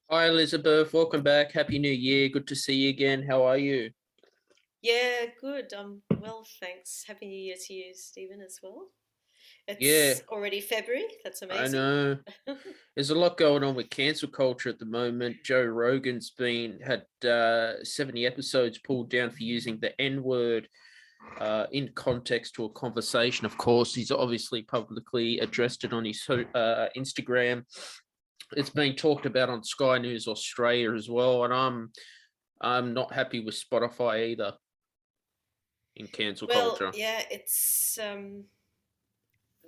Hi, Elizabeth. Welcome back. Happy New Year. Good to see you again. How are you? Yeah, good. Well, thanks. Happy New Year to you, Stephen, as well. It's Yeah, already February. That's I amazing. know. There's a lot going on with cancel culture at the moment. Joe Rogan's been had 70 episodes pulled down for using the N word in context to a conversation. Of course, he's obviously publicly addressed it on his Instagram. It's been talked about on Sky News Australia as well, and I'm not happy with Spotify either in cancel Well, culture. yeah, it's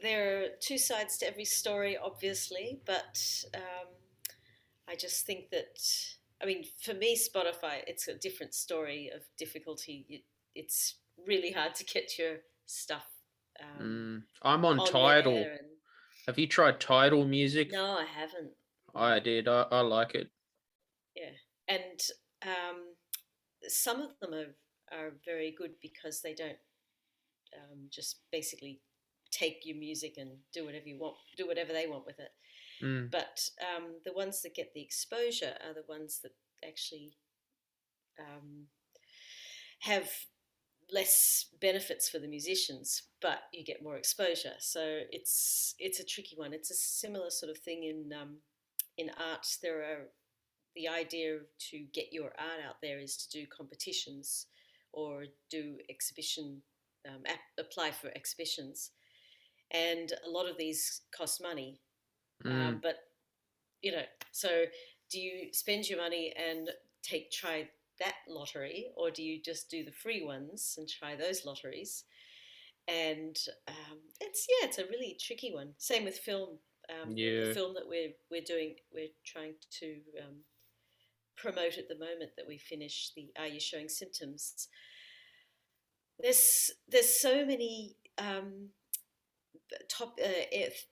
there are two sides to every story, obviously, but I just think that I mean, for me, Spotify, it's a different story of difficulty. It's really hard to get your stuff I'm on on Tidal. there, and Have you tried Tidal Music? no, I haven't. No, I did. I like it. yeah, and um, some of them are very good because they don't just basically take your music and do whatever you want, do whatever they want with it. Mm, But the ones that get the exposure are the ones that actually um, have less benefits for the musicians, but you get more exposure. So it's a tricky one. It's a similar sort of thing in art. There are the idea to get your art out there is to do competitions or do exhibition, apply for exhibitions, and a lot of these cost money. mm. But you know, so do you spend your money and try that lottery, or do you just do the free ones and try those lotteries? And it's a really tricky one. Same with film. The Yeah. film that we're doing, we're trying to promote at the moment that we finish the Are You Showing Symptoms? There's so many top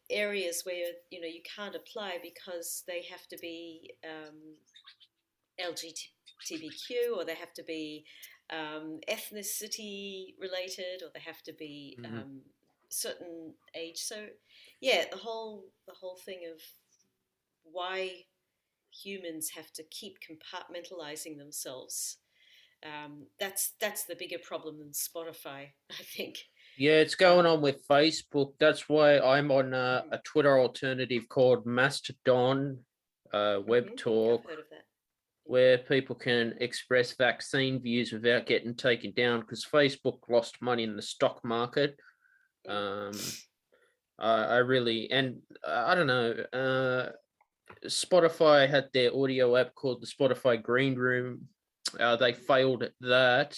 areas where you can't apply because they have to be LGBTQ, or they have to be ethnicity related, or they have to be Mm. certain age. So yeah, the whole thing of why humans have to keep compartmentalizing themselves. That's the bigger problem than Spotify, I think. Yeah, it's going Um, on with Facebook. That's why I'm on a Twitter alternative called Mastodon, yeah, I've Webtalk, heard of that. Yeah. where people can express vaccine views without getting taken down because Facebook lost money in the stock market. Mm. Um, I really, and I don't know, Spotify had their audio app called the Spotify Green Room. They failed at that.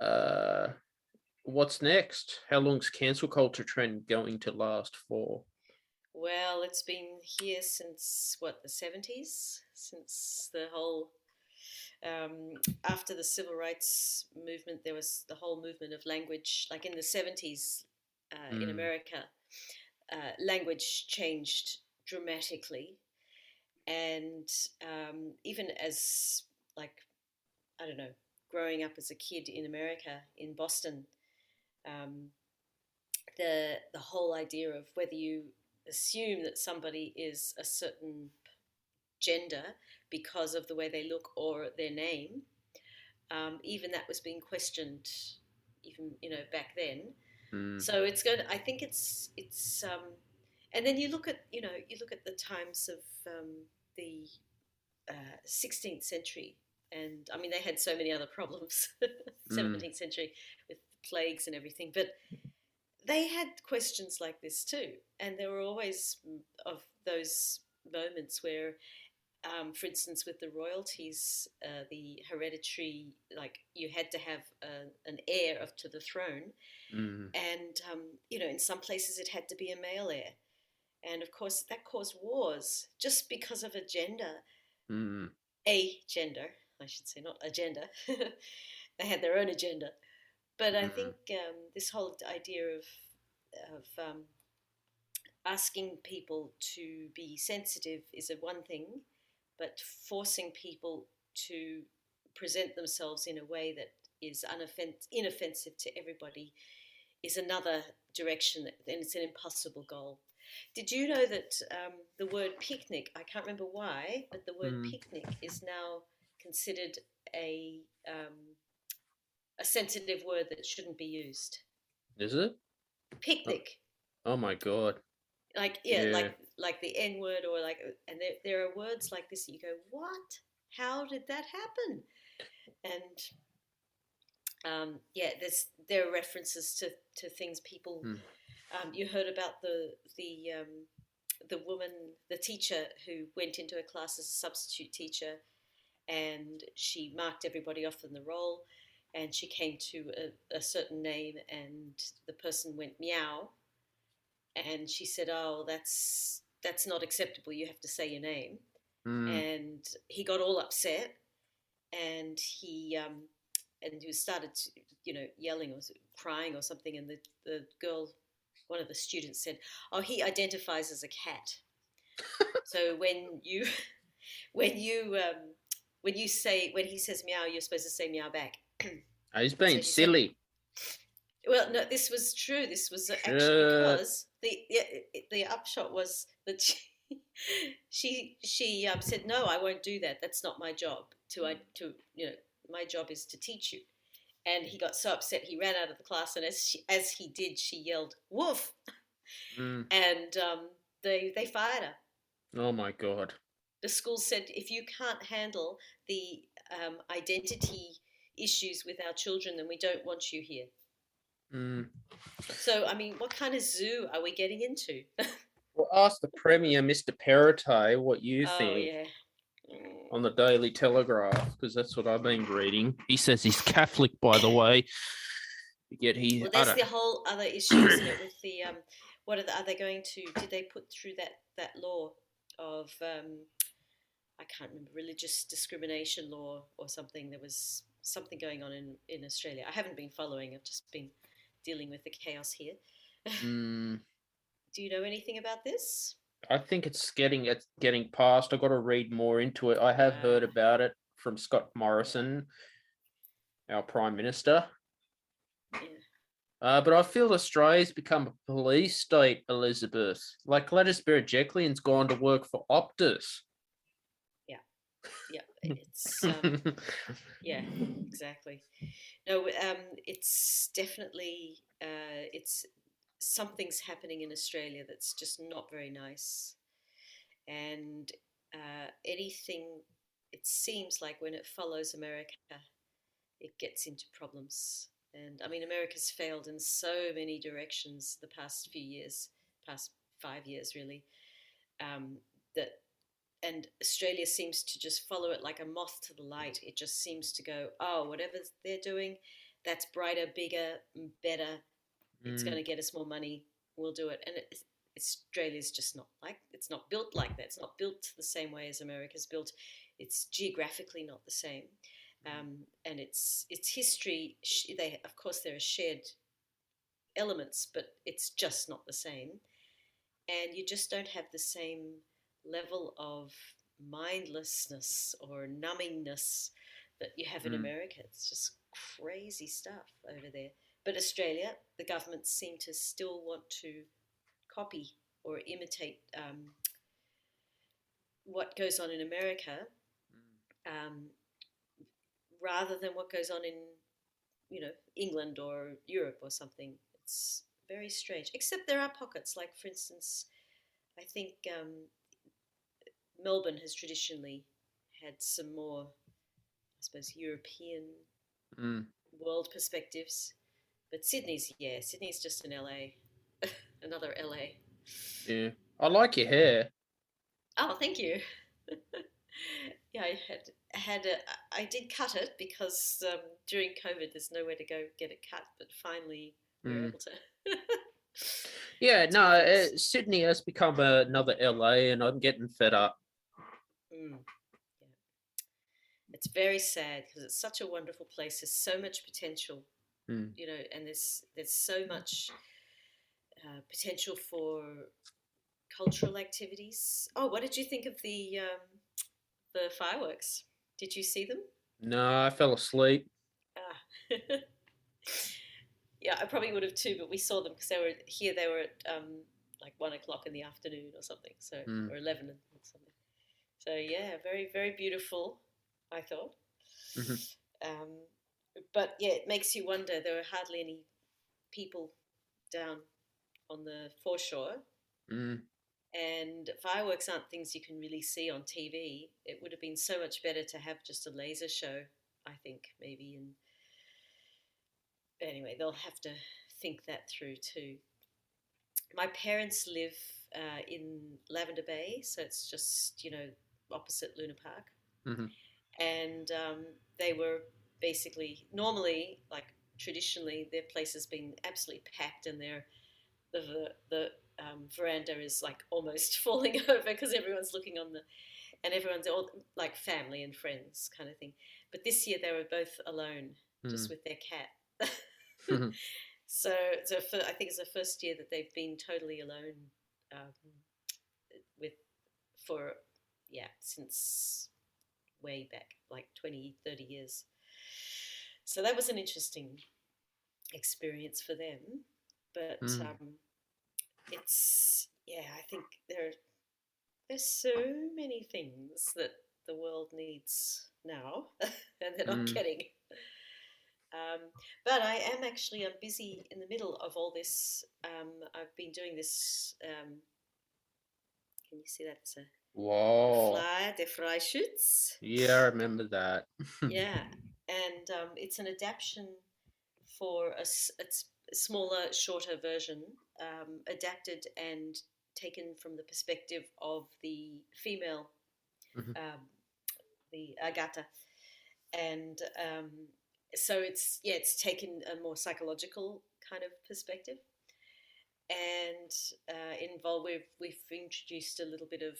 Uh, what's next? How long's cancel culture trend going to last for? Well, it's been here since what, the 70s, since the whole after the civil rights movement, there was the whole movement of language. Like in the 70s in Mm, America, language changed dramatically, and even as like I don't know, growing up as a kid in America in Boston, um, the whole idea of whether you assume that somebody is a certain gender because of the way they look or their name, even that was being questioned, even back then. mm, So it's going. I think and then you look at the times of the 16th century, and I mean they had so many other problems, mm, 17th century with plagues and everything, but they had questions like this too, and there were always of those moments where, for instance, with the royalties, the hereditary, like you had to have an heir up to the throne, mm, and in some places it had to be a male heir, and of course that caused wars just because of mm, a gender, I should say, not agenda. They had their own agenda, but I mm. think this whole idea of asking people to be sensitive is a one thing, but forcing people to present themselves in a way that is inoffensive to everybody is another direction, and it's an impossible goal. Did you know that the word picnic, I can't remember why, but the word picnic is now considered a sensitive word that shouldn't be used. Is it? Picnic. Oh my God. Like, Yeah. like the N word, or like, and there are words like this that you go, what? How did that happen? And there are references to things people. You heard about the woman, the teacher who went into a class as a substitute teacher, and she marked everybody off in the roll, and she came to a certain name, and the person went meow, and she said, "Oh, that's not acceptable. You have to say your name." And he got all upset, and he started, yelling or crying or something, and the girl, one of the students, said, "Oh, he identifies as a cat." So when you when you when he says meow, you're supposed to say meow back. He's being silly. Well, no, this was true. This was actually because the upshot was that she said, "No, I won't do that. That's not my job. My job is to teach you." And he got so upset he ran out of the class, and as he did, she yelled "woof," and they fired her. Oh my God. The school said, if you can't handle the identity issues with our children, then we don't want you here. So, I mean, what kind of zoo are we getting into? Well, ask the Premier, Mr. Perrottet, what you think on the Daily Telegraph, because that's what I've been reading. He says he's Catholic, by the way. Yet well, there's the whole other issue, isn't it, with the are they going to? Did they put through that law of I can't remember, religious discrimination law or something? There was something going on in Australia. I haven't been following. I've just been dealing with the chaos here. Do you know anything about this? I think it's getting passed. I've got to read more into it. I have heard about it from Scott Morrison, our Prime Minister. Yeah. But I feel Australia's become a police state, Elisabeth. Like Gladys Berejiklian's gone to work for Optus. Yeah, it's yeah, exactly. No, it's definitely it's something's happening in Australia that's just not very nice, and anything, it seems like when it follows America, it gets into problems. And I mean, America's failed in so many directions the past 5 years, really. That and Australia seems to just follow it like a moth to the light. It just seems to go, oh, whatever they're doing, that's brighter, bigger, better. It's going to get us more money. We'll do it. And Australia's just it's not built like that. It's not built the same way as America's built. It's geographically not the same. And its history, of course, there are shared elements, but it's just not the same. And you just don't have the same level of mindlessness or numbingness that you have in America. It's just crazy stuff over there. But Australia, the governments seem to still want to copy or imitate what goes on in America, rather than what goes on in, England or Europe or something. It's very strange. Except there are pockets, like for instance, I think Melbourne has traditionally had some more, I suppose, European world perspectives. But Sydney's just an LA, another LA. Yeah, I like your hair. Oh, thank you. Yeah, I did cut it because during COVID there's nowhere to go get it cut, but finally we were able to. Yeah, no, Sydney has become another LA, and I'm getting fed up. Yeah. It's very sad because it's such a wonderful place. There's so much potential, and there's so much potential for cultural activities. Oh, what did you think of the fireworks? Did you see them? No, I fell asleep. Yeah, I probably would have too, but we saw them because they were at like 1 o'clock in the afternoon or something. So Mm. or 11 or something. So yeah, very very beautiful, I thought. Mhm. But yeah, it makes you wonder. There were hardly any people down on the foreshore. Mm. And fireworks aren't things you can really see on TV. It would have been so much better to have just a laser show, I think, maybe. And anyway, they'll have to think that through too. My parents live in Lavender Bay, so it's just, opposite Luna Park. Mhm. And they were basically, normally, like traditionally, their place has been absolutely packed, and the veranda is like almost falling over because everyone's looking on and everyone's all like family and friends kind of thing. But this year they were both alone, just Mm. with their cat. Mhm. So I think it's the first year that they've been totally alone um, with for since way back, like 20, 30 years. So that was an interesting experience for them. But Mm. I think there's so many things that the world needs now and they're not Mm. getting. But I'm busy in the middle of all this. I've been doing this. Can you see that? It's a Wow. flyer, the Freischütz. Yeah, I remember that. Yeah, and it's an adaptation for it's a smaller, shorter version, adapted and taken from the perspective of the female, Mhm. the Agatha, and so it's taken a more psychological kind of perspective, and involved we've introduced a little bit of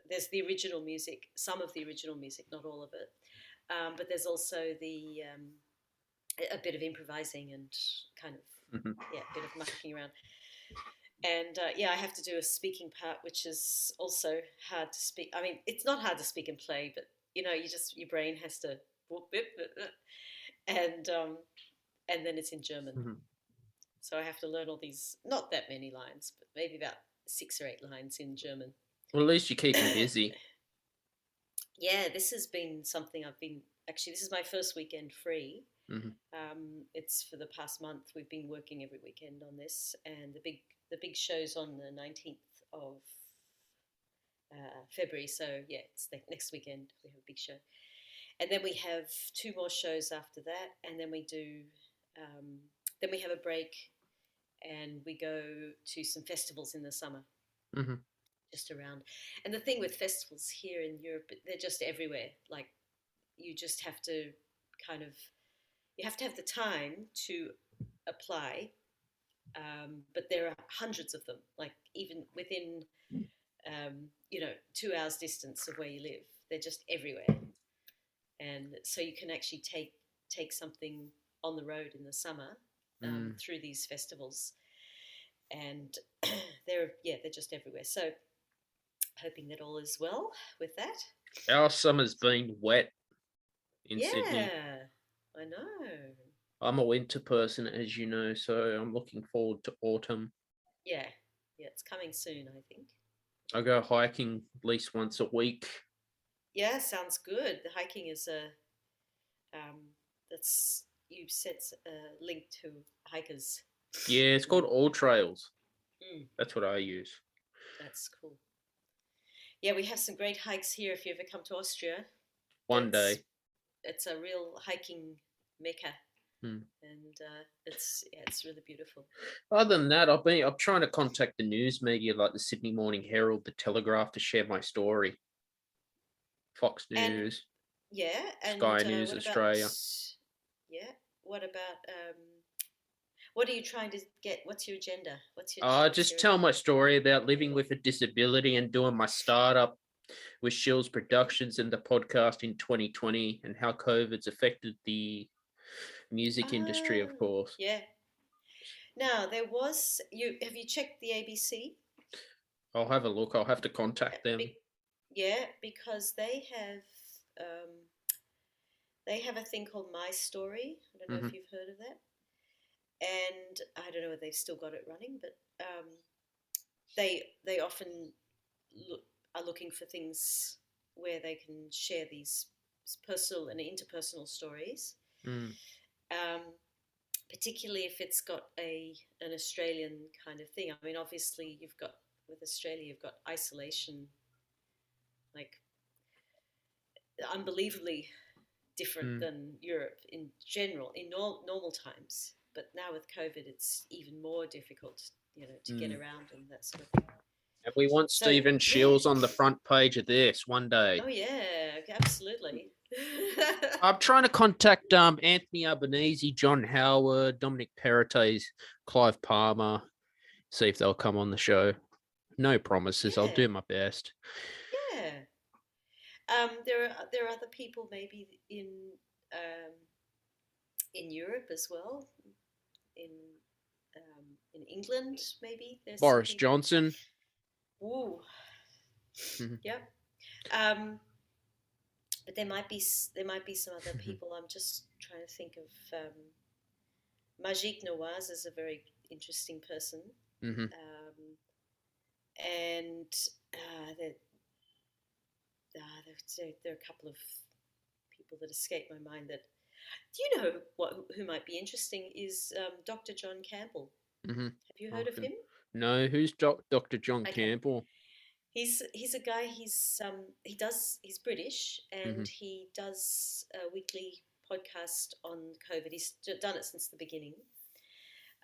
there's the original music, some of the original music, not all of it, but there's also a bit of improvising and kind of Mhm. a bit of mucking around. And I have to do a speaking part, which is also hard to speak. I mean, it's not hard to speak and play, but your brain has to whoop, whoop, whoop, whoop, and then it's in German. Mhm. So I have to learn all these, not that many lines, but maybe about 6 or 8 lines in German. Well, at least you keep them busy. Yeah, this has been something this is my first weekend free. Mhm. It's for the past month. We've been working every weekend on this, and the big show's on the 19th of February. So yeah, it's next weekend we have a big show, and then we have 2 more shows after that, and then then we have a break, and we go to some festivals in the summer. Mhm. Just around. And the thing with festivals here in Europe, they're just everywhere. Like you just have to kind of you have to have the time to apply, but there are hundreds of them. Like even within 2 hours distance of where you live, they're just everywhere. And so you can actually take something on the road in the summer Mm. through these festivals, and they're just everywhere. So hoping that all is well with that. Our summer's been wet in Sydney. Yeah, I know. I'm a winter person, as you know, so I'm looking forward to autumn. Yeah, it's coming soon, I think. I go hiking at least once a week. Yeah, sounds good. The hiking is that's you said a link to hikers. Yeah, it's called All Trails. Mm, That's what I use. that's cool. Yeah, we have some great hikes here. If you ever come to Austria, One it's day. it's a real hiking mecca, Hmm. and it's really beautiful. Other than that, I'm trying to contact the news media like the Sydney Morning Herald, the Telegraph to share my story. Fox And News, and Sky News what about Australia. yeah? What about what are you trying to get? What's your agenda? Just tell my story about living with a disability and doing my startup with Shills Productions and the podcast in 2020 and how COVID's affected the music industry, of course. Yeah. Now there was you. Have you checked the ABC? I'll have a look. I'll have to contact them. Because they have a thing called My Story. I don't know Mm-hmm. if you've heard of that. And I don't know if they've still got it running, but they often are looking for things where they can share these personal and interpersonal stories, particularly if it's got an Australian kind of thing. I mean, obviously, with Australia, you've got isolation, like unbelievably different than Europe in general in normal times. But now with COVID, it's even more difficult, to get around and that sort of thing. And we want Stephen Shields on the front page of this one day. Oh yeah, absolutely. I'm trying to contact Anthony Albanese, John Howard, Dominic Perites, Clive Palmer, see if they'll come on the show. No promises. I'll do my best. Yeah. There are other people maybe in Europe as well. In England, maybe there's Boris Johnson. Ooh. Yep. But there might be some other people. I'm just trying to think of. Magique Nawaz is a very interesting person, and there are a couple of people that escape my mind. That do you know who might be interesting is Dr. John Campbell. Have you heard of him? No, who's Dr. John Campbell? He's a guy. He's British, and he does a weekly podcast on COVID. He's done it since the beginning,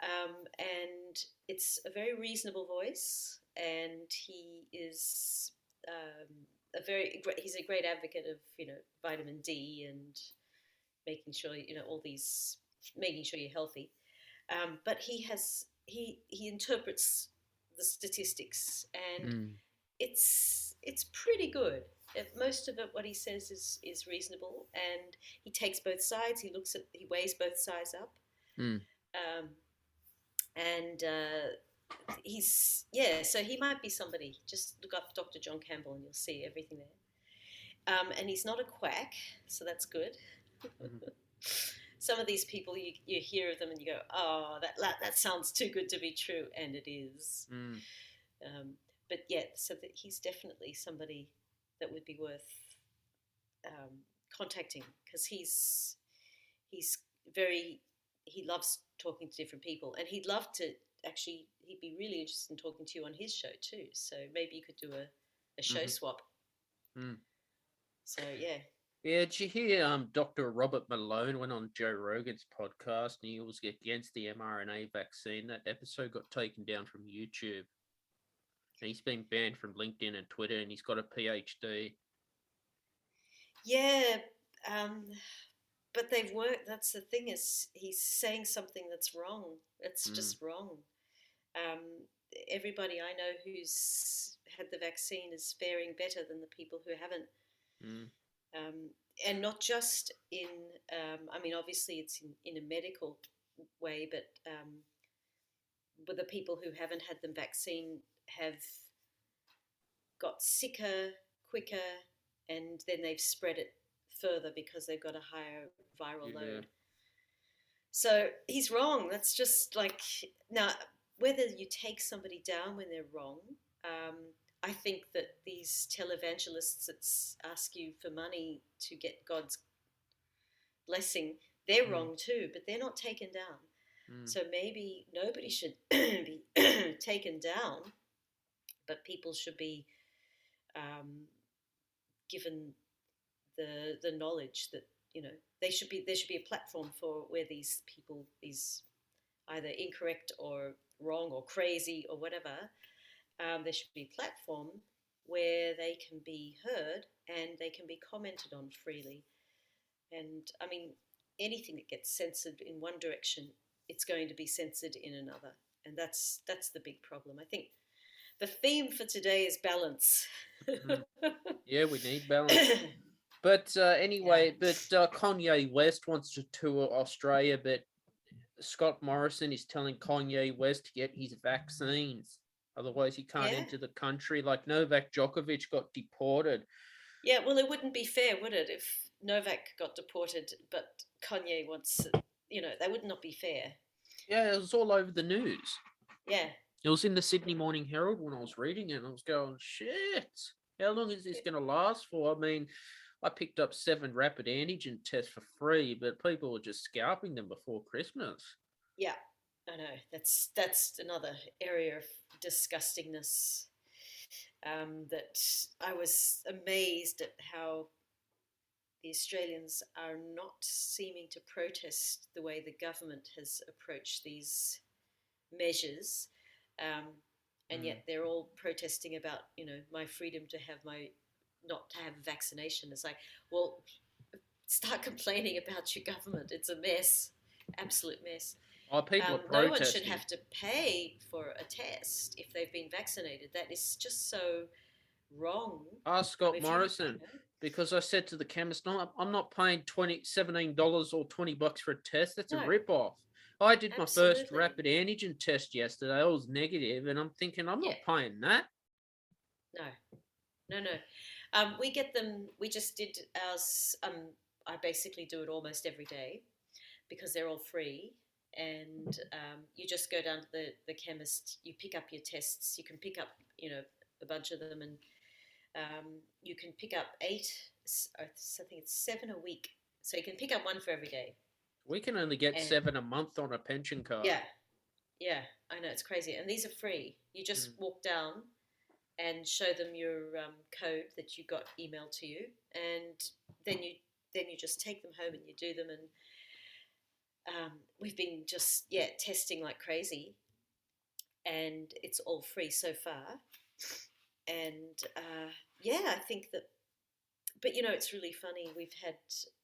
and it's a very reasonable voice. And he is he's a great advocate of vitamin D and making sure making sure you're healthy. But he interprets the statistics and. It's pretty good. Most of it, what he says is reasonable, and he takes both sides. He weighs both sides up, and So he might be somebody. Just look up Dr. John Campbell, and you'll see everything there. And he's not a quack, so that's good. Some of these people, you hear of them, and you go, "Oh, that sounds too good to be true," and it is. But so that he's definitely somebody that would be worth contacting, because he loves talking to different people, and he'd be really interested in talking to you on his show too. So maybe you could do a show swap. So yeah. Yeah, did you hear Dr. Robert Malone went on Joe Rogan's podcast and he was against the mRNA vaccine? That episode got taken down from YouTube. And he's been banned from LinkedIn and Twitter, and he's got a PhD. Yeah, but they've worked. That's the thing, is he's saying something that's wrong. It's just wrong. Everybody I know who's had the vaccine is faring better than the people who haven't. And not just in, obviously it's in a medical way, but with the people who haven't had the vaccine have got sicker quicker, and then they've spread it further because they've got a higher viral load. So he's wrong. That's just like, now, whether you take somebody down when they're wrong, I think that these televangelists that ask you for money to get God's blessing, they're wrong too, but they're not taken down. So maybe nobody should be taken down, but people should be given the knowledge that there should be a platform for where these people, these either incorrect or wrong or crazy or whatever, there should be a platform where they can be heard and they can be commented on freely. And I mean, anything that gets censored in one direction, it's going to be censored in another, and that's the big problem. I think the theme for today is balance. Yeah, we need balance. But anyway, Kanye West wants to tour Australia, but Scott Morrison is telling Kanye West to get his vaccines. Otherwise, he can't enter the country. Like Novak Djokovic got deported. Yeah, well, it wouldn't be fair, would it, if Novak got deported, but Kanye wants, that would not be fair. Yeah, it was all over the news. Yeah. It was in the Sydney Morning Herald when I was reading it, and I was going, shit, how long is this going to last for? I mean, I picked up 7 rapid antigen tests for free, but people were just scalping them before Christmas. Yeah, I know. That's another area of disgustingness, that I was amazed at how the Australians are not seeming to protest the way the government has approached these measures, um, and yet they're all protesting about, my freedom to have not to have a vaccination. It's like, well, start complaining about your government. It's a mess, absolute mess. Oh, people are No one protesting. should have to pay for a test if they've been vaccinated. That is just so wrong. Ask Scott Morrison, because I said to the chemist, no, I'm not paying $17 or $20 for a test. That's a rip-off. I did my first rapid antigen test yesterday. I was negative, and I'm thinking, I'm not paying that. No. We get them. We just did ours. I basically do it almost every day because they're all free. And you just go down to the chemist, you pick up your tests. You can pick up, a bunch of them, and you can pick up 8, I think it's 7 a week. So you can pick up one for every day. We can only get 7 a month on a pension card. Yeah, I know, it's crazy. And these are free. You just walk down and show them your code that you got emailed to you, and then you just take them home and you do them. And we've been just testing like crazy, and it's all free so far. And I think that, but it's really funny. We've had,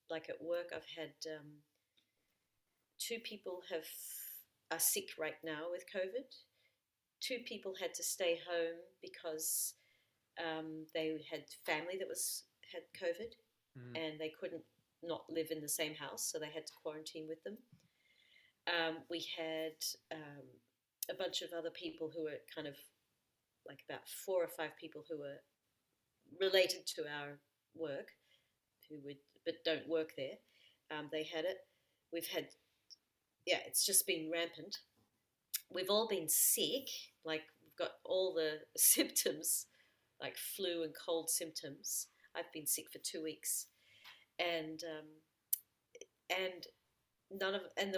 like at work, I've had 2 people are sick right now with COVID. 2 people had to stay home because they had family that had COVID, and they couldn't not live in the same house, so they had to quarantine with them. We had a bunch of other people who were kind of like about 4 or 5 people who were related to our work, but don't work there. They had it. We've had, it's just been rampant. We've all been sick, like we've got all the symptoms, like flu and cold symptoms. I've been sick for 2 weeks, and none of, and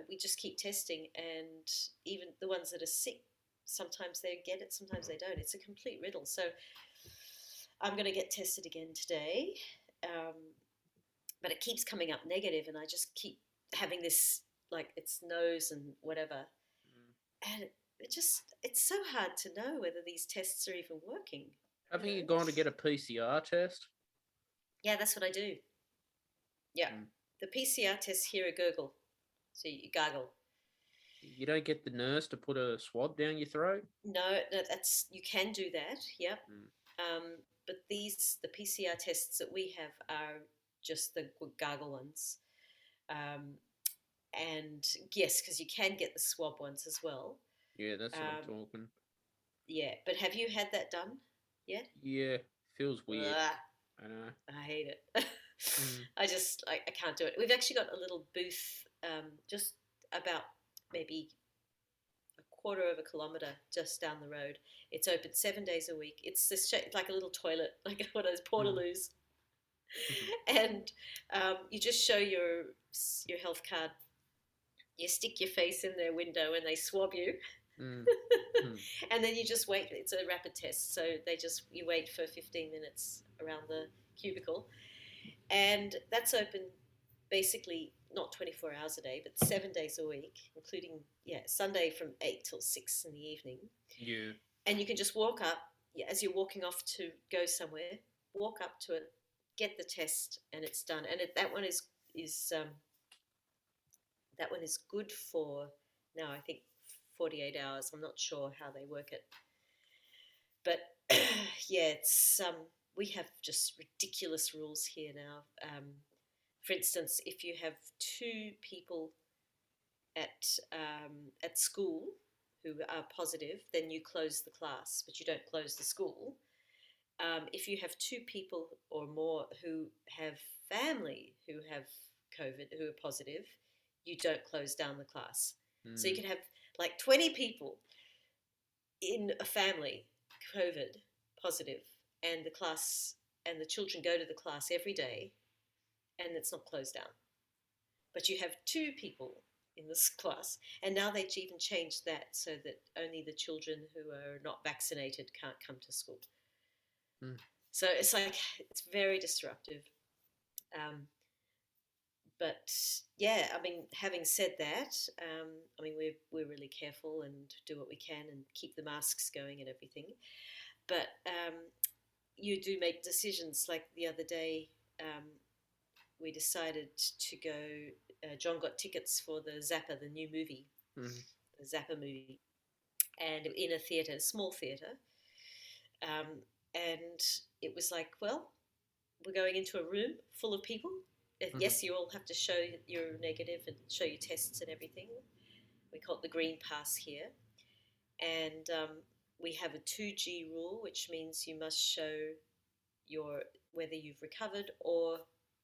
we just keep testing, and even the ones that are sick, sometimes they get it, sometimes they don't. It's a complete riddle. So I'm going to get tested again today, but it keeps coming up negative, and I just keep having this, like, it's nose and whatever. And it's so hard to know whether these tests are even working. Haven't you gone to get a PCR test? Yeah, that's what I do. Yeah. The PCR tests here are gurgle. So you gargle. You don't get the nurse to put a swab down your throat? No, that's, you can do that, yep. But the PCR tests that we have are just the gargle ones. And yes, because you can get the swab ones as well. Yeah, that's what I'm talking. Yeah, but have you had that done yet? Yeah, feels weird. I know. I hate it. I can't do it. We've actually got a little booth just about maybe a quarter of a kilometre just down the road. It's open 7 days a week. It's like a little toilet, like one of those portaloos. And you just show your health card. You stick your face in their window and they swab you. And then you just wait. It's a rapid test. So you wait for 15 minutes around the cubicle. And that's open basically not 24 hours a day, but 7 days a week, including, Sunday from 8 till 6 in the evening. Yeah. And you can just walk up, as you're walking off to go somewhere, walk up to it, get the test, and it's done. And that one is good for now, I think 48 hours. I'm not sure how they work it. But it's we have just ridiculous rules here now. For instance, if you have 2 people at school who are positive, then you close the class, but you don't close the school. If you have 2 people or more who have family who have COVID, who are positive, you don't close down the class. So you can have like 20 people in a family, COVID positive, and the class and the children go to the class every day, and it's not closed down. But you have 2 people in this class, and now they've even changed that so that only the children who are not vaccinated can't come to school. So it's like, it's very disruptive. But yeah, I mean, having said that, I mean, we're really careful and do what we can and keep the masks going and everything. But you do make decisions. Like the other day, we decided to go. John got tickets for the Zappa, the new movie, the Zappa movie, and in a theatre, a small theatre. And it was like, well, we're going into a room full of people. Yes, you all have to show your negative and show your tests and everything. We call it the green pass here. And we have a 2G rule, which means you must show whether you've recovered or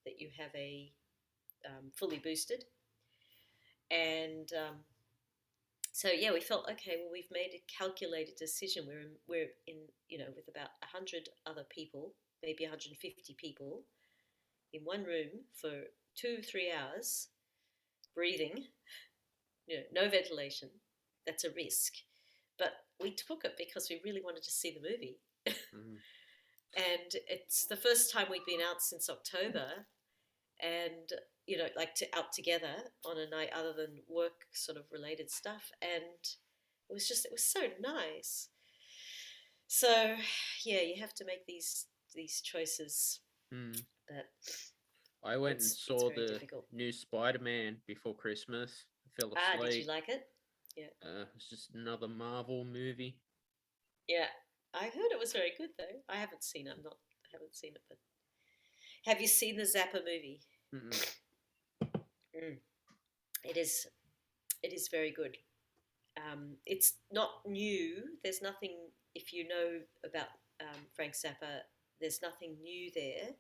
that you have a fully boosted. And so yeah, we felt, okay, well, we've made a calculated decision. We're in with about 100 other people, maybe 150 people, in one room for 2-3 hours, breathing, no ventilation. That's a risk, but we took it because we really wanted to see the movie. And it's the first time we'd been out since October, and out together on a night other than work sort of related stuff, and it was so nice. So yeah, you have to make these choices. But I went and saw the difficult new Spider-Man before Christmas. I fell asleep. Did you like it? Yeah. It's just another Marvel movie. Yeah, I heard it was very good though. I haven't seen it. I haven't seen it, but have you seen the Zappa movie? It is very good. It's not new. There's nothing, if you know about Frank Zappa, there's nothing new there.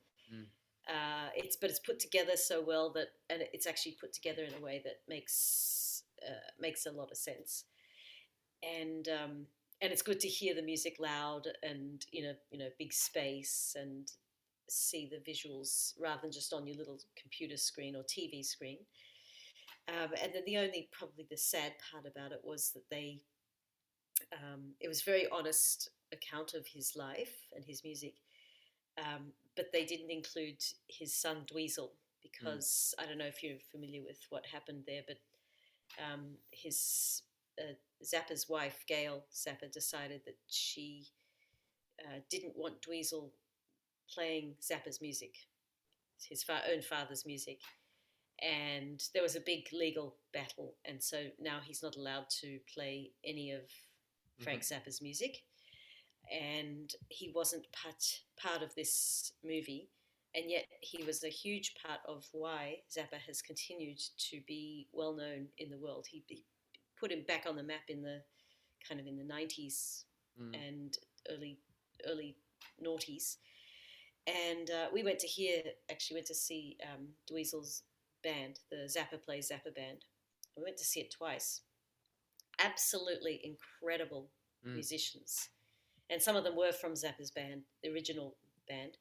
But it's put together so well and it's actually put together in a way that makes a lot of sense. And it's good to hear the music loud and big space and see the visuals rather than just on your little computer screen or TV screen. And then probably the sad part about it was that it was a very honest account of his life and his music, but they didn't include his son Dweezil because I don't know if you're familiar with what happened there, but his Zappa's wife, Gail Zappa, decided that she didn't want Dweezil playing Zappa's music, his own father's music. And there was a big legal battle, and so now he's not allowed to play any of Frank Zappa's music. And he wasn't part of this movie, and yet he was a huge part of why Zappa has continued to be well known in the world. He put him back on the map in the 90s and early noughties. And we went to see Dweezil's band, the Zappa Plays Zappa band. We went to see it twice. Absolutely incredible musicians. And some of them were from Zappa's band, the original band.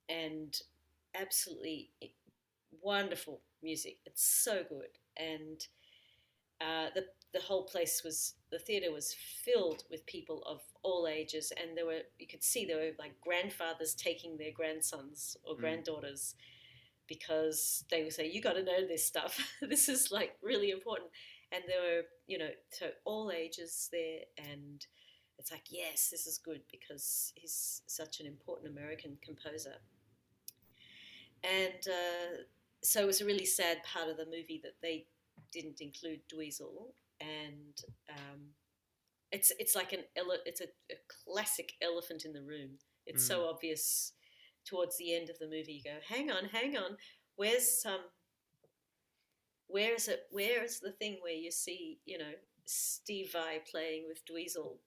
And absolutely wonderful music. It's so good. And the whole place the theatre was filled with people of all ages, and you could see there were like grandfathers taking their grandsons or granddaughters, because they would say, you got to know this stuff. This is like really important. And there were, so all ages there. And it's like, yes, this is good because he's such an important American composer. And so it was a really sad part of the movie that they didn't include Dweezil. And it's like it's a classic elephant in the room. It's so obvious. Towards the end of the movie, you go, hang on, where's the thing where you see, Steve Vai playing with Dweezil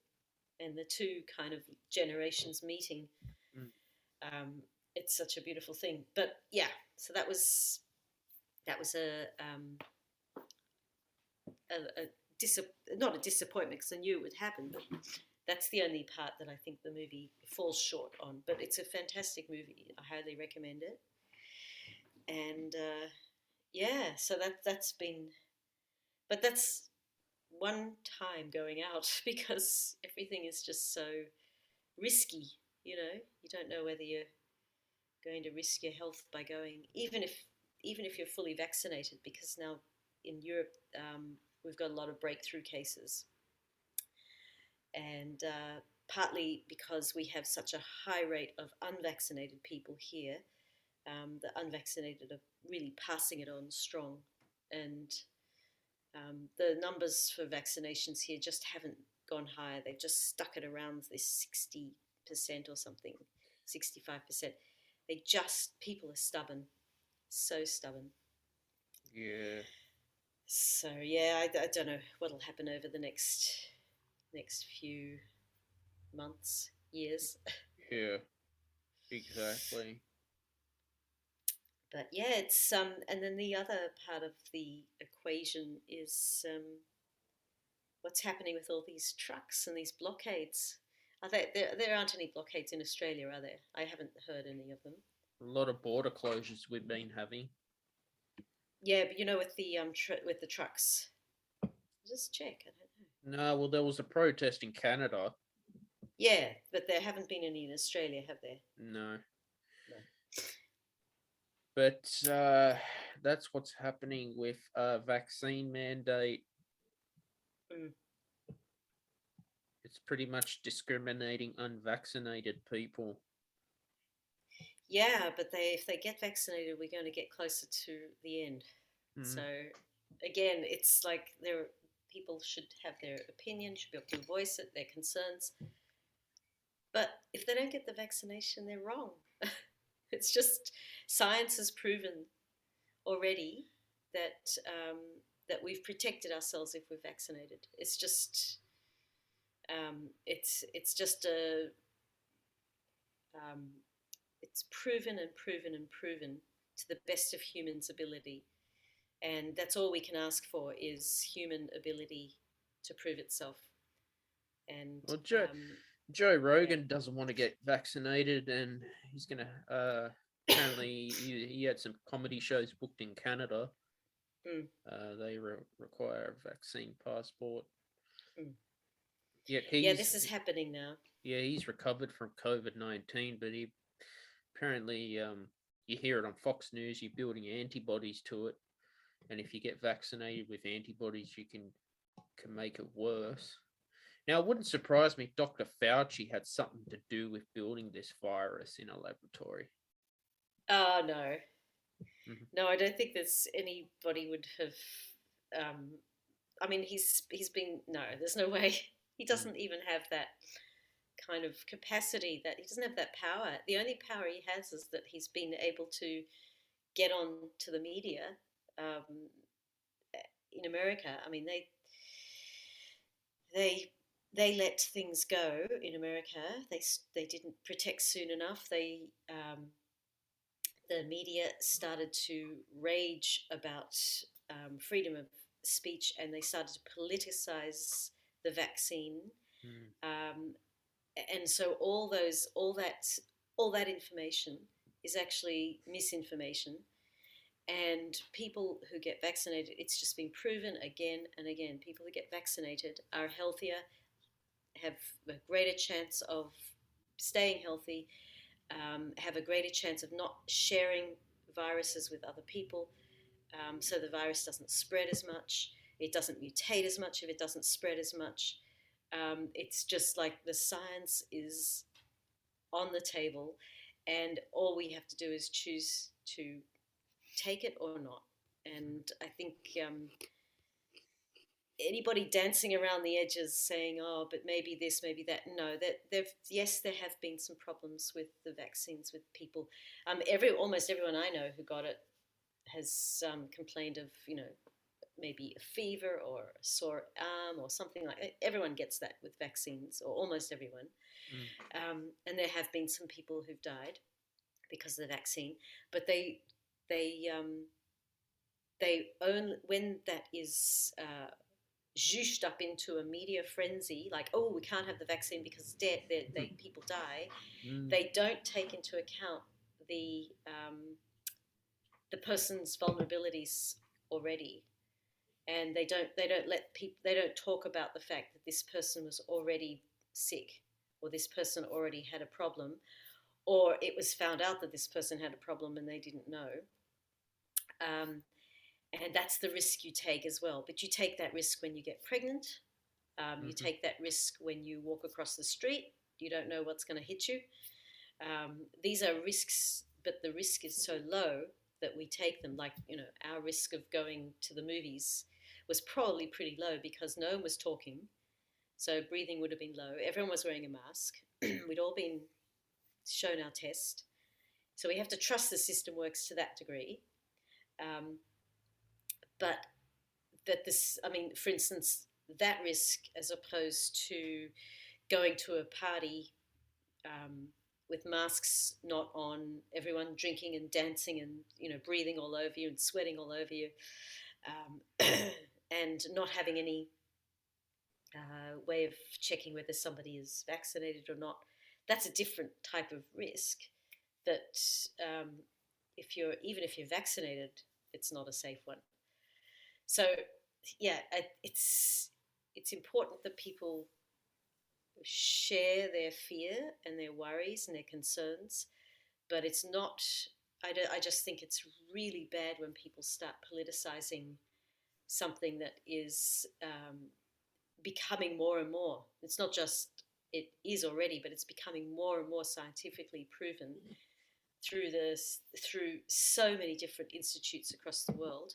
and the two kind of generations meeting. It's such a beautiful thing. But yeah, so that was a not a disappointment because I knew it would happen, but that's the only part that I think the movie falls short on. But it's a fantastic movie. I highly recommend it. And so that's been, but that's one time going out because everything is just so risky. You don't know whether you're going to risk your health by going, even if you're fully vaccinated, because now in Europe we've got a lot of breakthrough cases, and partly because we have such a high rate of unvaccinated people here, the unvaccinated are really passing it on strong, and the numbers for vaccinations here just haven't gone higher. They've just stuck it around this 60% or something, 65%. People are stubborn, so stubborn. Yeah. So yeah, I don't know what'll happen over the next few months, years. Yeah, exactly. But yeah, it's and then the other part of the equation is what's happening with all these trucks and these blockades. There aren't any blockades in Australia, are there? I haven't heard any of them. A lot of border closures we've been having. Yeah, but with the with the trucks, just check. I don't know. No, well, there was a protest in Canada. Yeah, but there haven't been any in Australia, have there? No. No. But that's what's happening with vaccine mandate. Mm. It's pretty much discriminating unvaccinated people. Yeah, but if they get vaccinated, we're going to get closer to the end. So again, it's like people should have their opinion, should be able to voice it, their concerns. But if they don't get the vaccination, they're wrong. It's just science has proven already that that we've protected ourselves if we're vaccinated. It's just it's just it's proven and proven and proven to the best of humans' ability. And that's all we can ask for is human ability to prove itself. And well, Joe Rogan doesn't want to get vaccinated, and he's gonna apparently he had some comedy shows booked in Canada. They require a vaccine passport. Yeah, this is happening now. Yeah, he's recovered from COVID-19, but he apparently you hear it on Fox News. You're building antibodies to it, and if you get vaccinated with antibodies, you can make it worse. Now, it wouldn't surprise me if Dr. Fauci had something to do with building this virus in a laboratory. Oh, no. Mm-hmm. No, I don't think there's anybody would have... I mean, he's been... No, there's no way. He doesn't even have that kind of capacity. That he doesn't have that power. The only power he has is that he's been able to get on to the media in America. I mean, they let things go in America. They didn't protect soon enough. The media started to rage about freedom of speech, and they started to politicize the vaccine. And so all that information is actually misinformation. And people who get vaccinated, it's just been proven again and again, people who get vaccinated are healthier, have a greater chance of staying healthy, have a greater chance of not sharing viruses with other people, so the virus doesn't spread as much, it doesn't mutate as much if it doesn't spread as much. It's just like the science is on the table, and all we have to do is choose to take it or not. And I think anybody dancing around the edges saying, oh, but maybe this, maybe that, no, yes, there have been some problems with the vaccines with people. Almost everyone I know who got it has complained of, maybe a fever or a sore arm or something like that. Everyone gets that with vaccines, or almost everyone. And there have been some people who've died because of the vaccine, but they only, when that is zhooshed up into a media frenzy, like, oh, we can't have the vaccine because it's dead, people die. They don't take into account the person's vulnerabilities already, and they don't talk about the fact that this person was already sick, or this person already had a problem, or it was found out that this person had a problem and they didn't know. And that's the risk you take as well. But you take that risk when you get pregnant. You take that risk when you walk across the street. You don't know what's going to hit you. These are risks, but the risk is so low that we take them. Like, our risk of going to the movies was probably pretty low because no one was talking. So breathing would have been low. Everyone was wearing a mask. We'd all been shown our test. So we have to trust the system works to that degree. But that this, for instance, that risk as opposed to going to a party with masks not on, everyone drinking and dancing and breathing all over you and sweating all over you, and not having any way of checking whether somebody is vaccinated or not. That's a different type of risk that even if you're vaccinated, it's not a safe one. So yeah, it's important that people share their fear and their worries and their concerns, but it's not. I just think it's really bad when people start politicizing something that is becoming more and more. It's not just, it is already, but it's becoming more and more scientifically proven through so many different institutes across the world,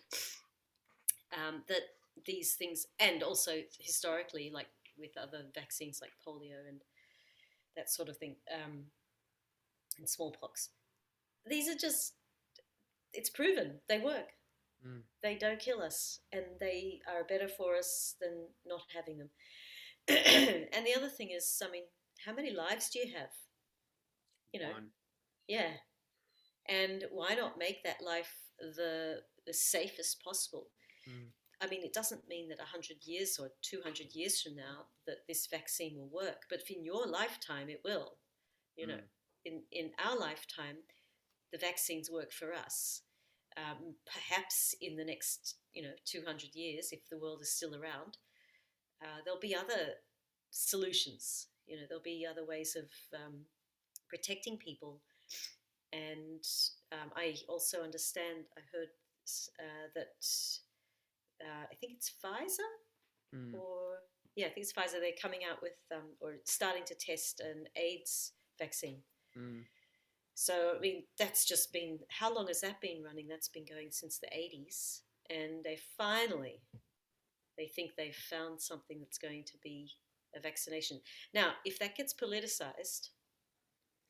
that these things, and also historically, like with other vaccines like polio and that sort of thing, and smallpox, these are just, it's proven they work. They don't kill us, and they are better for us than not having them. And the other thing is, how many lives do you have? One. Yeah. And why not make that life the safest possible? It doesn't mean that 100 years or 200 years from now that this vaccine will work, but in your lifetime it will. In our lifetime, the vaccines work for us. Perhaps in the next 200 years, if the world is still around, there'll be other solutions. There'll be other ways of protecting people. And I also understand, I heard that I think it's Pfizer, I think it's Pfizer. They're coming out with or starting to test an AIDS vaccine. So that's just been, how long has that been running? That's been going since the 80s, and they think they've found something that's going to be a vaccination. Now, if that gets politicized,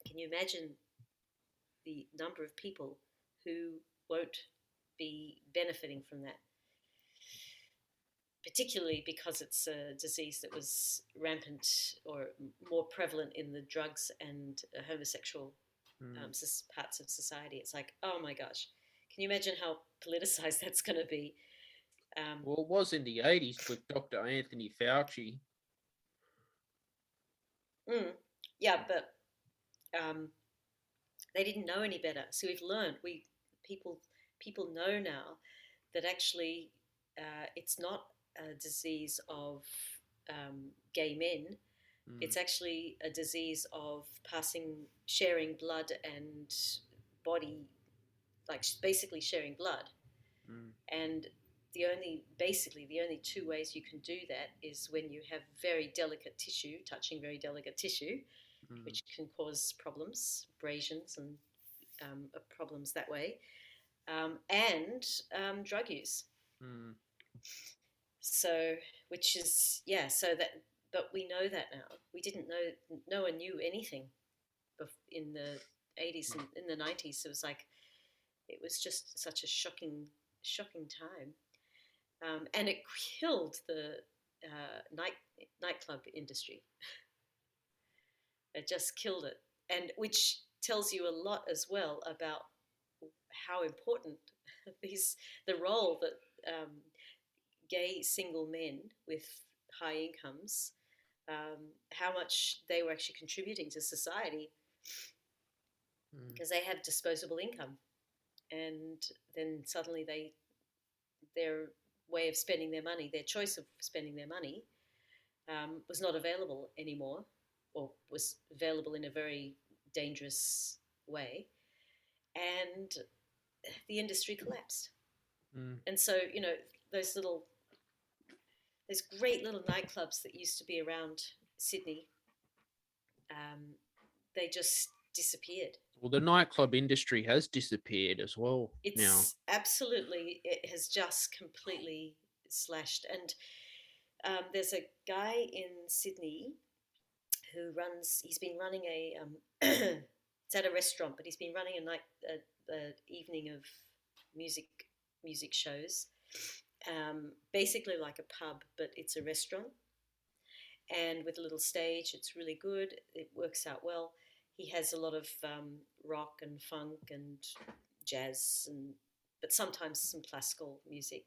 can you imagine the number of people who won't be benefiting from that? Particularly because it's a disease that was rampant or more prevalent in the drugs and homosexual parts of society. It's like, oh my gosh, can you imagine how politicized that's going to be? Well, it was in the 80s with Dr. Anthony Fauci. Yeah, but they didn't know any better. So we've learned. People know now that actually it's not a disease of gay men. It's actually a disease of sharing blood and body, like basically sharing blood. And the only two ways you can do that is when you have very delicate tissue, touching very delicate tissue, which can cause problems, abrasions and problems that way, and drug use. So, which is, but we know that now. We didn't know, no one knew anything in the 80s and in the 90s. It was like, it was just such a shocking time. And it killed the nightclub industry. It just killed it. And which tells you a lot as well about how important the role that gay single men with high incomes, how much they were actually contributing to society, because they had disposable income, and then suddenly their way of spending their money, their choice of spending their money, was not available anymore, or was available in a very dangerous way, and the industry collapsed. And so, those great little nightclubs that used to be around Sydney, they just disappeared. Well, the nightclub industry has disappeared as well now. It's absolutely, it has just completely slashed. And there's a guy in Sydney who he's been running it's at a restaurant, but he's been running a evening of music shows, basically like a pub, but it's a restaurant, and with a little stage. It's really good. It works out well. He has a lot of rock and funk and jazz, but sometimes some classical music.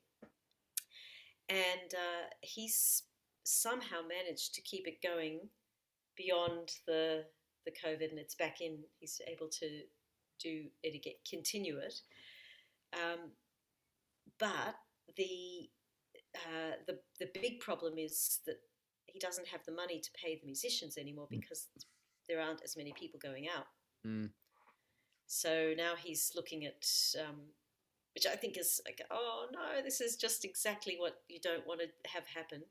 And he's somehow managed to keep it going beyond the COVID, and it's back in. He's able to continue it. But the big problem is that he doesn't have the money to pay the musicians anymore, because there aren't as many people going out. So now he's looking at, which I think is like, oh no, this is just exactly what you don't want to have happen.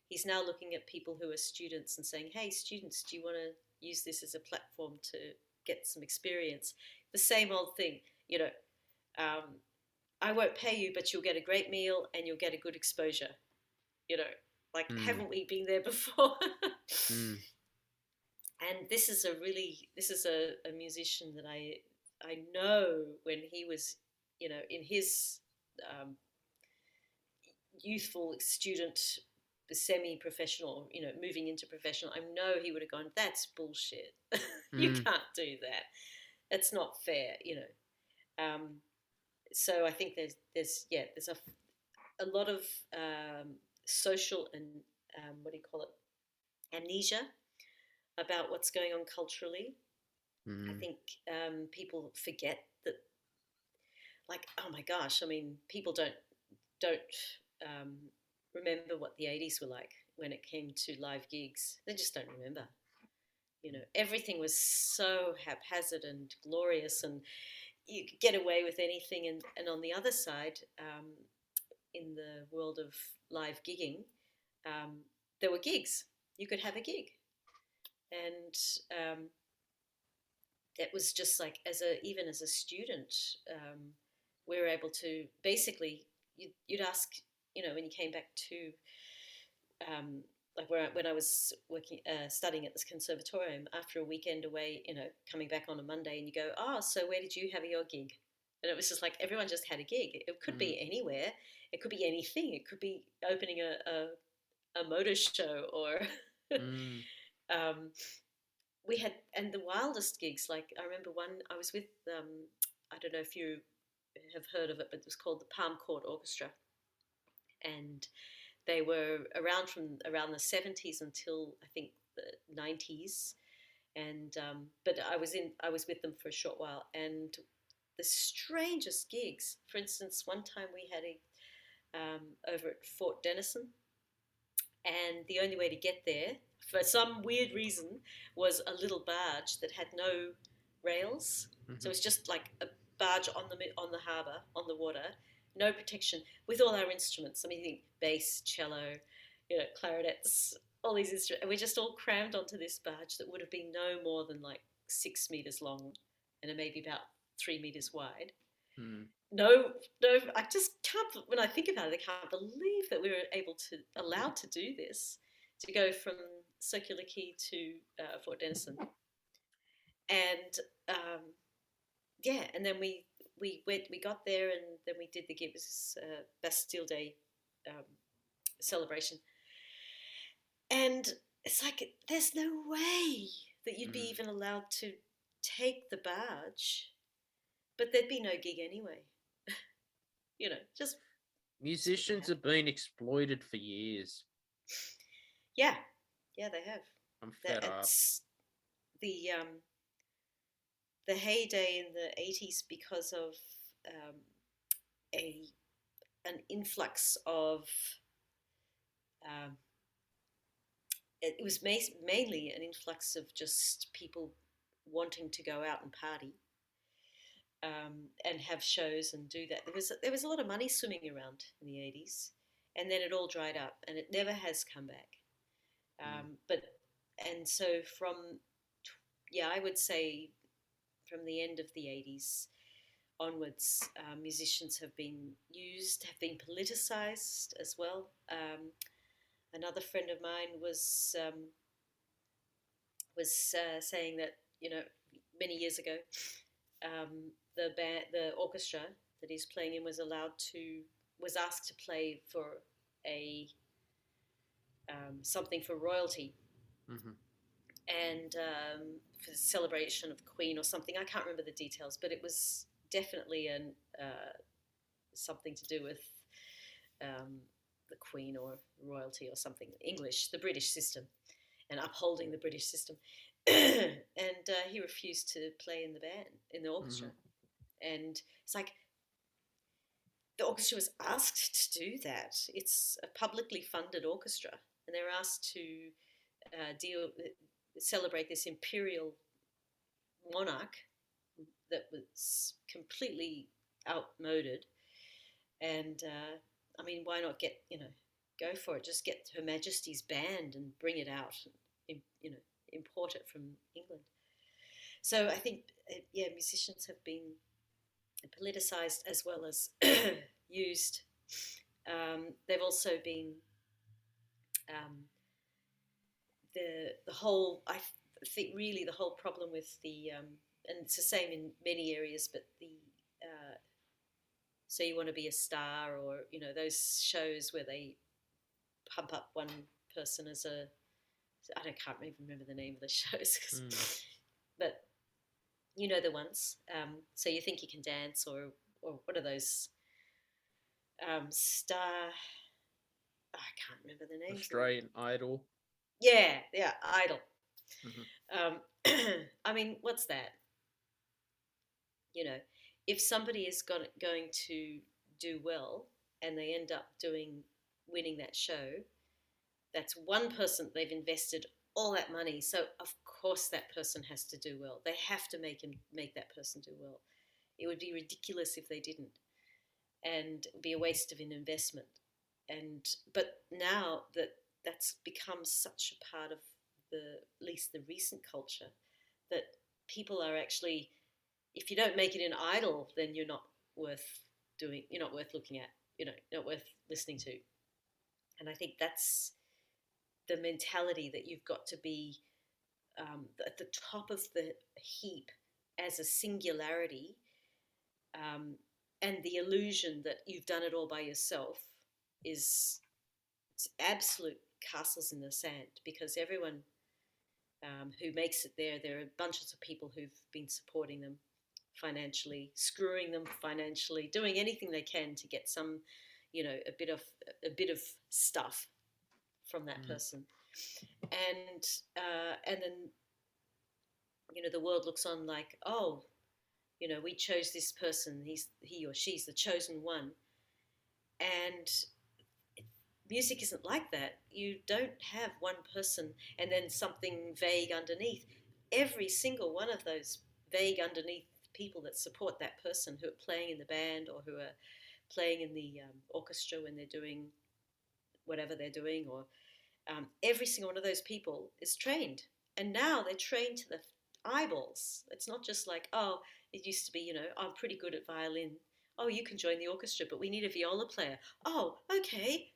He's now looking at people who are students and saying, hey, students, do you want to use this as a platform to get some experience? The same old thing, I won't pay you, but you'll get a great meal and you'll get a good exposure. Haven't we been there before? And this is a musician that I know when he was, in his youthful student, semi-professional, moving into professional, I know he would have gone, that's bullshit. You can't do that. That's not fair, So I think there's a lot of social and amnesia about what's going on culturally. I think people forget that, oh my gosh, I mean, people don't remember what the 80s were like when it came to live gigs. They just don't remember. Everything was so haphazard and glorious, and you could get away with anything. And on the other side, in the world of live gigging, there were gigs. You could have a gig. And that was just like, even as a student, we were able to basically, you'd ask, when you came back to, when I was studying at this conservatorium, after a weekend away, coming back on a Monday, and you go, oh, so where did you have your gig? And it was just like, everyone just had a gig. It could be anywhere. It could be anything. It could be opening a motor show, or we had, and the wildest gigs. Like, I remember one, I was with, I don't know if you have heard of it, but it was called the Palm Court Orchestra. And they were around from around the 70s until I think the 90s. And but I was with them for a short while, and the strangest gigs. For instance, one time we had over at Fort Denison, and the only way to get there, for some weird reason, was a little barge that had no rails. So it was just like a barge on the harbour, on the water, no protection, with all our instruments. I mean, you think bass, cello, clarinets, all these instruments, and we're just all crammed onto this barge that would have been no more than like 6 meters long and maybe about 3 meters wide. No, I just can't. When I think about it, I can't believe that we were allowed to do this, to go from Circular Quay to Fort Denison, and and then we got there, and then we did the gig. It was Bastille Day celebration, and it's like, there's no way that you'd be even allowed to take the barge, but there'd be no gig anyway. Just Musicians have been exploited for years. Yeah, they have. I'm fed up. It's the heyday in the 80s because of a an influx of um, it was mainly an influx of just people wanting to go out and party, and have shows and do that. There was a lot of money swimming around in the 80s, and then it all dried up, and it never has come back. But and so I would say from the end of the 80s onwards, musicians have been politicized as well. Another friend of mine was saying that, many years ago, the orchestra that he's playing in was asked to play for a something for royalty, and for the celebration of the Queen or something. I can't remember the details, but it was definitely something to do with the Queen or royalty or something. English, the British system, and upholding the British system. And he refused to play in the orchestra. And it's like, the orchestra was asked to do that. It's a publicly funded orchestra, and they're asked to celebrate this imperial monarch that was completely outmoded. And I mean, why not go for it? Just get Her Majesty's band and bring it out, and, import it from England. So I think, musicians have been politicized as well as used. They've also been the whole. I think really the whole problem with and it's the same in many areas, but so you want to be a star, or those shows where they pump up one person as I can't even remember the name of the shows, but the ones. So you think you can dance, or what are those star? I can't remember the name. Australian Idol. Yeah, Idol. I mean, what's that? If somebody is going to do well and they end up winning that show, that's one person they've invested all that money. So of course that person has to do well. They have to make that person do well. It would be ridiculous if they didn't, and it would be a waste of an investment. But now that's become such a part of at least the recent culture, that people are actually, if you don't make it in Idol, then you're not worth looking at, not worth listening to. And I think that's the mentality, that you've got to be at the top of the heap as a singularity, and the illusion that you've done it all by yourself it's absolute castles in the sand, because everyone who makes it there are bunches of people who've been supporting them financially, screwing them financially, doing anything they can to get some, a bit of stuff from that person, and then the world looks on like, oh, we chose this person, he or she's the chosen one, and music isn't like that. You don't have one person and then something vague underneath. Every single one of those vague underneath people that support that person, who are playing in the band or who are playing in the orchestra when they're doing whatever they're doing, or every single one of those people is trained. And now they're trained to the eyeballs. It's not just like, oh, it used to be, I'm pretty good at violin. Oh, you can join the orchestra, but we need a viola player. Oh, okay.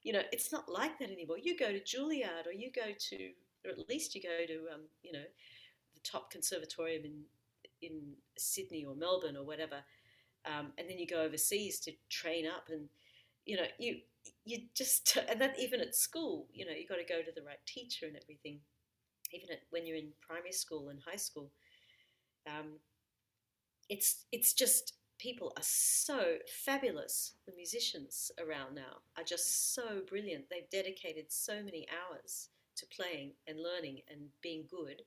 It's not like that anymore. You go to Juilliard, or at least you go to, the top conservatorium in Sydney or Melbourne or whatever, and then you go overseas to train up, and you just, and that even at school, you got to go to the right teacher and everything. Even when you're in primary school and high school, it's just people are so fabulous. The musicians around now are just so brilliant. They've dedicated so many hours to playing and learning and being good.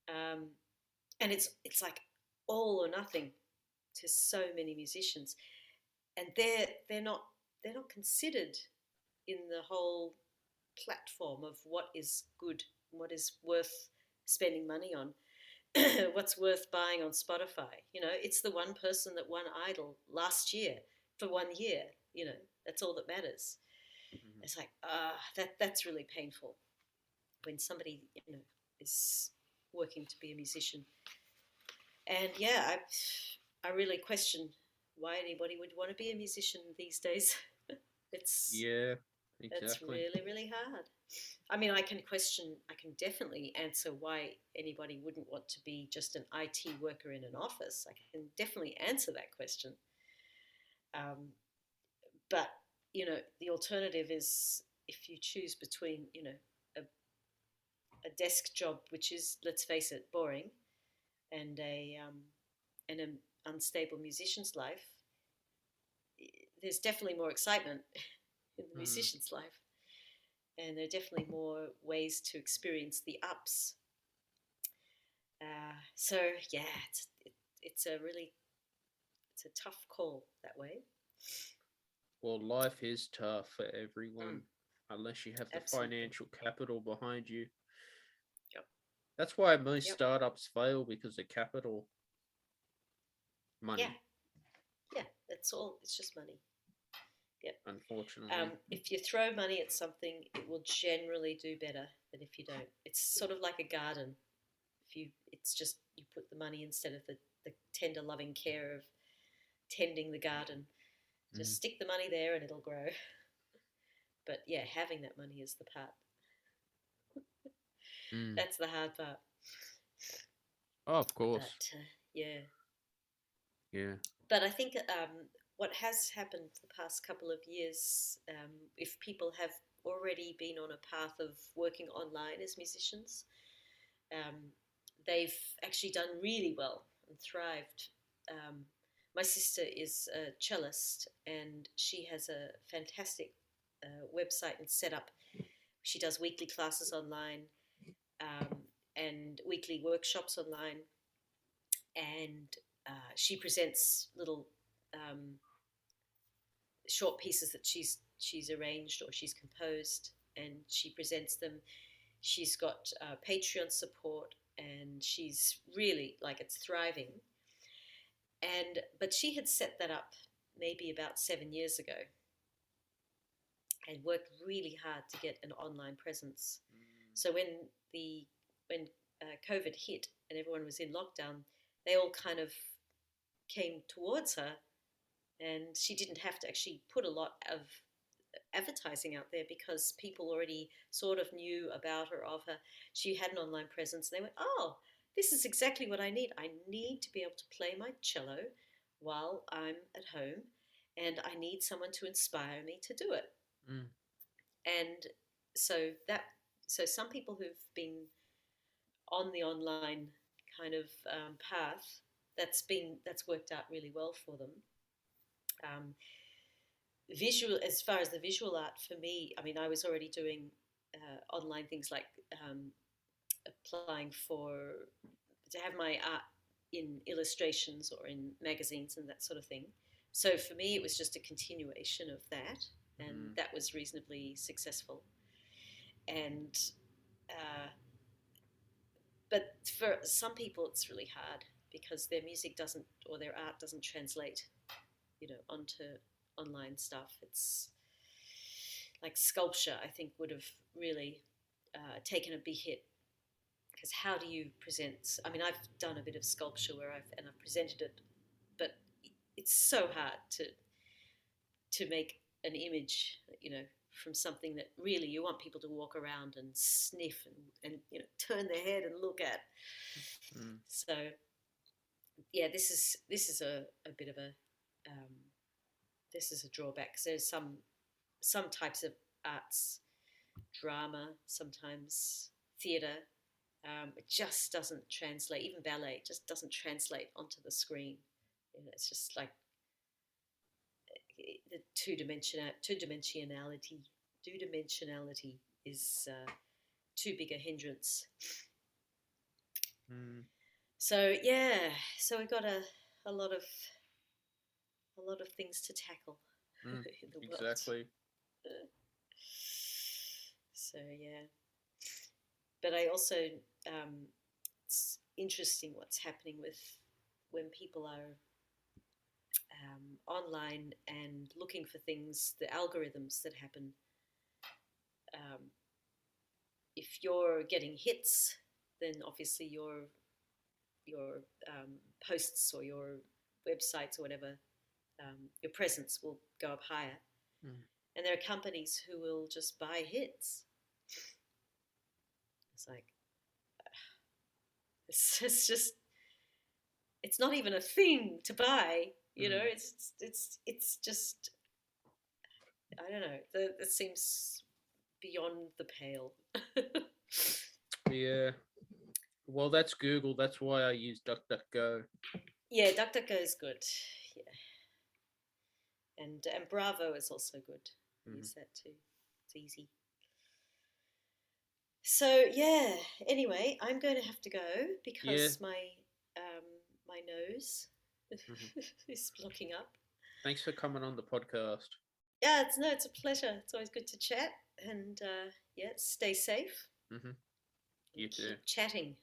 And it's like all or nothing to so many musicians, and they're not considered in the whole platform of what is good, what is worth spending money on, what's worth buying on Spotify. It's the one person that won Idol last year for 1 year. That's all that matters. Mhm. It's like that's really painful when somebody is working to be a musician. And yeah, I really question why anybody would want to be a musician these days. it's Yeah, It's exactly. really, really hard. I mean, I can definitely answer why anybody wouldn't want to be just an IT worker in an office. I can definitely answer that question. Um, but, the alternative is if you choose between, a desk job, which is, let's face it, boring, and an unstable musician's life, there's definitely more excitement in the Mm. musician's life. And there are definitely more ways to experience the ups. So yeah, it's a really it's a tough call that way. Well, life is tough for Mm, everyone unless you have the absolutely. financial capital behind you. Yep. That's why most Yep. startups fail because of capital Yeah. money, Yeah. That's all. It's just money. Yep. unfortunately. If you throw money at something, it will generally do better than if you don't. It's sort of like a garden. It's just you put the money instead of the tender, loving care of tending the garden. Mm. Just stick the money there and it'll grow. But yeah, having that money is the part. Mm. That's the hard part. Oh, of course. But yeah, Yeah. but I think what has happened the past couple of years, if people have already been on a path of working online as musicians, um, they've actually done really well and thrived. Um, my sister is a cellist and she has a fantastic website and setup. She does weekly classes online, um, and weekly workshops online, and she presents little um, short pieces that she's arranged or she's composed, and she presents them. She's got Patreon support, and she's really like it's thriving. And but she had set that up maybe about 7 years ago, and worked really hard to get an online presence. So the when COVID hit and everyone was in lockdown, they all kind of came towards her, and she didn't have to actually put a lot of advertising out there because people already sort of knew about her, of her. She had an online presence, and they went, "Oh, this is exactly what I need. I need to be able to play my cello while I'm at home, and I need someone to inspire me to do it." Mm. And so some people who've been on the online kind of path, that's worked out really well for them. Um, Visual, as far as the visual art for me, I mean, I was already doing online things like applying to have my art in illustrations or in magazines and that sort of thing. So for me, it was just a continuation of that, and Mm. that was reasonably successful. And uh, but for some people, it's really hard because their music doesn't or their art doesn't translate, onto online stuff. It's like sculpture, I think, would have really taken a big hit because how do you present? I mean, I've done a bit of sculpture where I've presented it, but it's so hard to make an image, from something that really you want people to walk around and sniff and turn their head and look at. Mm. So yeah, this is a bit of a this is a drawback because there's some types of arts, drama, sometimes theatre. It just doesn't translate. Even ballet just doesn't translate onto the screen It's just like the two-dimensionality is too big a hindrance. So so we've got a lot of things to tackle in the world. Exactly. So but I also it's interesting what's happening with when people are online and looking for things, the algorithms that happen. If you're getting hits, then obviously your posts or your websites or whatever, your presence will go up higher. And there are companies who will just buy hits. It's like, it's just, it's not even a thing to buy, you know. It's just, I don't know. That seems beyond the pale. Yeah. Well, that's Google. That's why I use DuckDuckGo. Yeah, DuckDuckGo is good. Yeah. And Bravo is also good. Use that too. It's easy. So anyway, I'm going to have to go because my nose is blocking up. Thanks for coming on the podcast. Yeah, it's a pleasure. It's always good to chat, and stay safe. You too. Keep chatting.